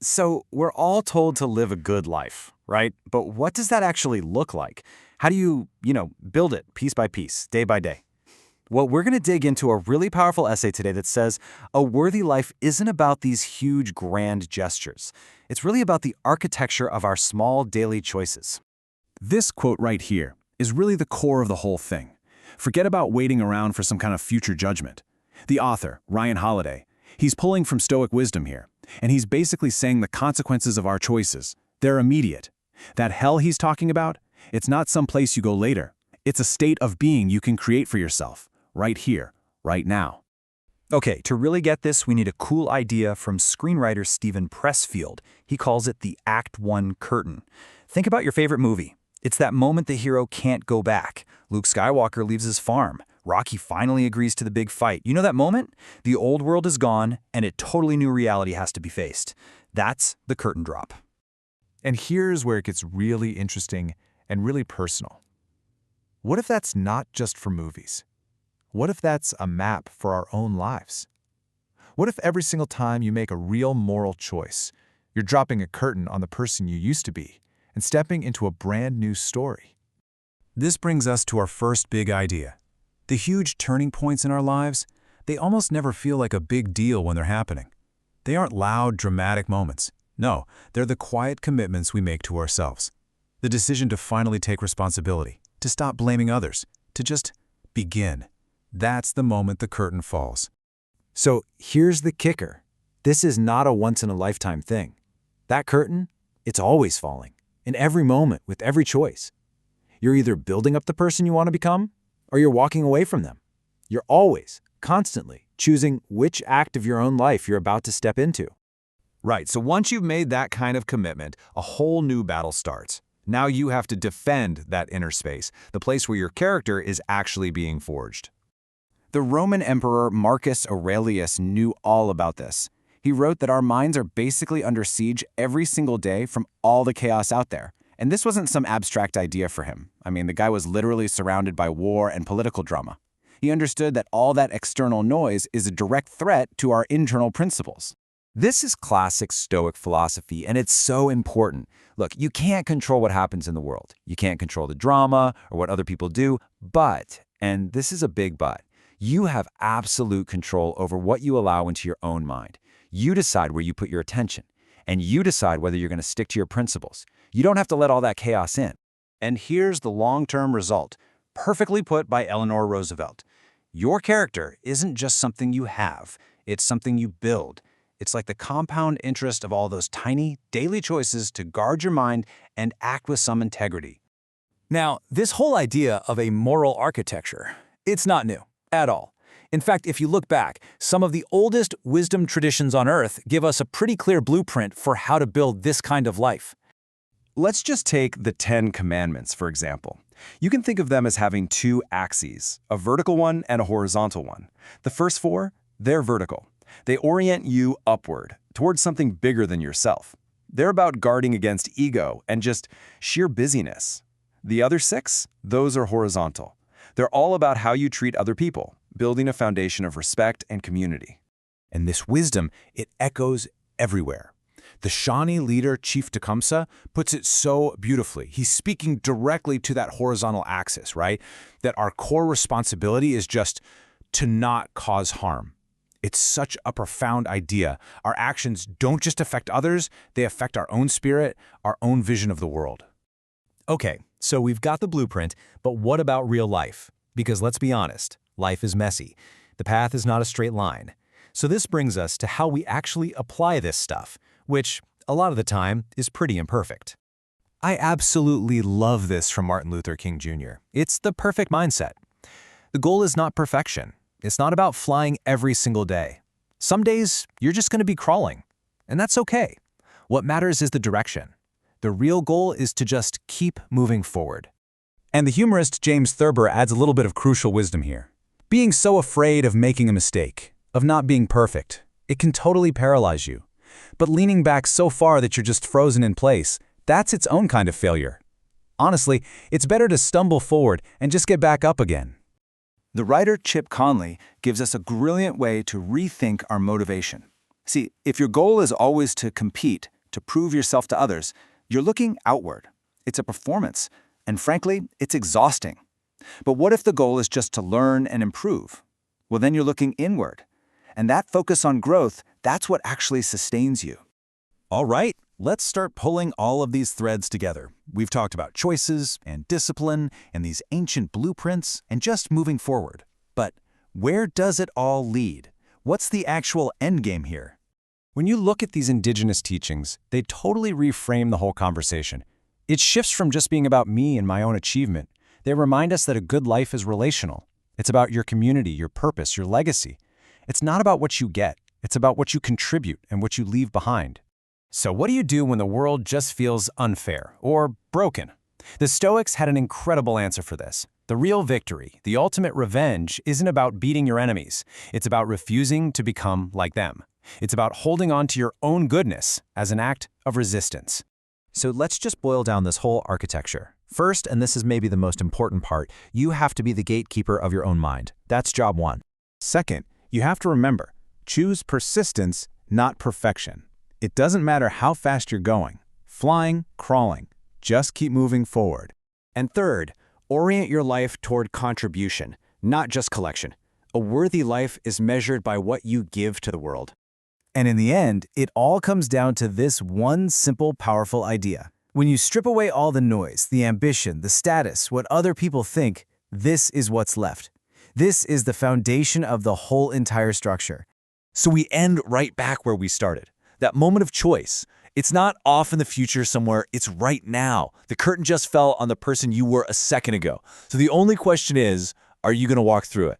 So we're all told to live a good life, right? But what does that actually look like? How do you build it piece by piece, day by day? Well, we're going to dig into a really powerful essay today that says a worthy life isn't about these huge, grand gestures. It's really about the architecture of our small daily choices. This quote right here is really the core of the whole thing. Forget about waiting around for some kind of future judgment. The author, Ryan Holiday, he's pulling from Stoic wisdom here, and he's basically saying the consequences of our choices, they're immediate. That hell he's talking about, it's not some place you go later. It's a state of being you can create for yourself, right here, right now. Okay, to really get this, we need a cool idea from screenwriter Stephen Pressfield. He calls it the Act 1 curtain. Think about your favorite movie. It's that moment the hero can't go back. Luke Skywalker leaves his farm. Rocky finally agrees to the big fight. You know that moment? The old world is gone, and a totally new reality has to be faced. That's the curtain drop. And here's where it gets really interesting and really personal. What if that's not just for movies? What if that's a map for our own lives? What if every single time you make a real moral choice, you're dropping a curtain on the person you used to be and stepping into a brand new story? This brings us to our first big idea. The huge turning points in our lives, they almost never feel like a big deal when they're happening. They aren't loud, dramatic moments. No, they're the quiet commitments we make to ourselves. The decision to finally take responsibility, to stop blaming others, to just begin. That's the moment the curtain falls. So here's the kicker. This is not a once-in-a-lifetime thing. That curtain, it's always falling, in every moment, with every choice. You're either building up the person you want to become, or you're walking away from them. You're always, constantly, choosing which act of your own life you're about to step into. Right, so once you've made that kind of commitment, a whole new battle starts. Now you have to defend that inner space, the place where your character is actually being forged. The Roman Emperor Marcus Aurelius knew all about this. He wrote that our minds are basically under siege every single day from all the chaos out there. And this wasn't some abstract idea for him. I mean, the guy was literally surrounded by war and political drama. He understood that all that external noise is a direct threat to our internal principles. This is classic Stoic philosophy, and it's so important. Look, you can't control what happens in the world. You can't control the drama or what other people do, but, and this is a big but, you have absolute control over what you allow into your own mind. You decide where you put your attention, and you decide whether you're going to stick to your principles. You don't have to let all that chaos in. And here's the long-term result, perfectly put by Eleanor Roosevelt. Your character isn't just something you have, it's something you build. It's like the compound interest of all those tiny, daily choices to guard your mind and act with some integrity. Now, this whole idea of a moral architecture, it's not new at all. In fact, if you look back, some of the oldest wisdom traditions on Earth give us a pretty clear blueprint for how to build this kind of life. Let's just take the 10 Commandments, for example. You can think of them as having two axes, a vertical one and a horizontal one. The first four, they're vertical. They orient you upward, towards something bigger than yourself. They're about guarding against ego and just sheer busyness. The other six, those are horizontal. They're all about how you treat other people, building a foundation of respect and community. And this wisdom, it echoes everywhere. The Shawnee leader, Chief Tecumseh, puts it so beautifully. He's speaking directly to that horizontal axis, right? That our core responsibility is just to not cause harm. It's such a profound idea. Our actions don't just affect others, they affect our own spirit, our own vision of the world. Okay, so we've got the blueprint, but what about real life? Because let's be honest, life is messy. The path is not a straight line. So this brings us to how we actually apply this stuff, which, a lot of the time, is pretty imperfect. I absolutely love this from Martin Luther King Jr. It's the perfect mindset. The goal is not perfection. It's not about flying every single day. Some days, you're just going to be crawling, and that's okay. What matters is the direction. The real goal is to just keep moving forward. And the humorist James Thurber adds a little bit of crucial wisdom here. Being so afraid of making a mistake, of not being perfect, it can totally paralyze you. But leaning back so far that you're just frozen in place, that's its own kind of failure. Honestly, it's better to stumble forward and just get back up again. The writer Chip Conley gives us a brilliant way to rethink our motivation. See, if your goal is always to compete, to prove yourself to others, you're looking outward. It's a performance, and frankly, it's exhausting. But what if the goal is just to learn and improve? Well, then you're looking inward. And that focus on growth, that's what actually sustains you. All right, let's start pulling all of these threads together. We've talked about choices and discipline and these ancient blueprints and just moving forward. But where does it all lead? What's the actual endgame here? When you look at these indigenous teachings, they totally reframe the whole conversation. It shifts from just being about me and my own achievement. They remind us that a good life is relational. It's about your community, your purpose, your legacy. It's not about what you get. It's about what you contribute and what you leave behind. So what do you do when the world just feels unfair or broken? The Stoics had an incredible answer for this. The real victory, the ultimate revenge, isn't about beating your enemies. It's about refusing to become like them. It's about holding on to your own goodness as an act of resistance. So let's just boil down this whole architecture. First, and this is maybe the most important part, you have to be the gatekeeper of your own mind. That's job one. Second, you have to remember, choose persistence, not perfection. It doesn't matter how fast you're going, flying, crawling, just keep moving forward. And third, orient your life toward contribution, not just collection. A worthy life is measured by what you give to the world. And in the end, it all comes down to this one simple, powerful idea. When you strip away all the noise, the ambition, the status, what other people think, this is what's left. This is the foundation of the whole entire structure. So we end right back where we started. That moment of choice. It's not off in the future somewhere, it's right now. The curtain just fell on the person you were a second ago. So the only question is, are you going to walk through it?